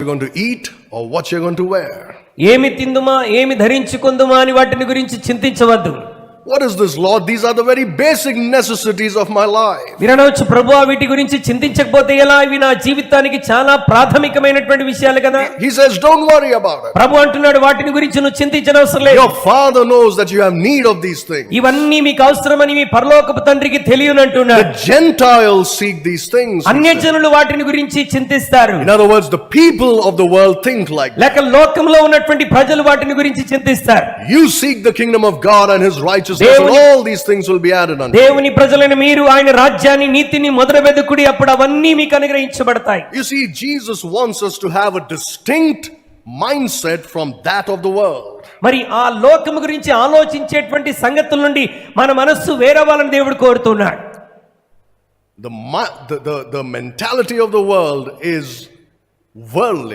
you're going to eat or what you're going to wear. ఏమి తిందుమా ఏమి ధరించుకుందుమా అని వాటిని గురించి చింతించవద్దు. What is this, Lord? These are the very basic necessities of my life. మీరనవచ్చు, ప్రభువా వీటి గురించి చింతించకపోతే ఎలా, ఇవి నా జీవితానికి చాలా ప్రాథమికమైనటువంటి విషయాలు కదా. He says, don't worry about it. ప్రభు అంటున్నాడు, వాటిని గురించి నువ్వు చింతించనవసరం లేదు. Your Father knows that you have need of these things. ఇవన్నీ మీకు అవసరమని మీ పరలోకపు తండ్రికి తెలియనంటున్నాడు. The Gentiles seek these things. అన్యజనులు వాటిని గురించి చింతిస్తారు. In other words, the people of the world think like that. లేక లోకంలో ఉన్నటువంటి ప్రజలు వాటిని గురించి చింతిస్తారు. You seek the kingdom of God and his righteousness, and all these things will be added unto you. దేవుని ప్రజలైన మీరు ఆయన రాజ్యాన్ని నీతిని మొదలు వెదుకుడి, అప్పుడు అవన్నీ మీకు అనుగ్రహించబడతాయి. You see, Jesus wants us to have a distinct mindset from that of the world. మరి ఆ లోకము గురించి ఆలోచించేటువంటి సంగతుల నుండి మన మనస్సు వేరవ్వాలని దేవుడు కోరుతున్నాడు. The mentality of the world is worldly.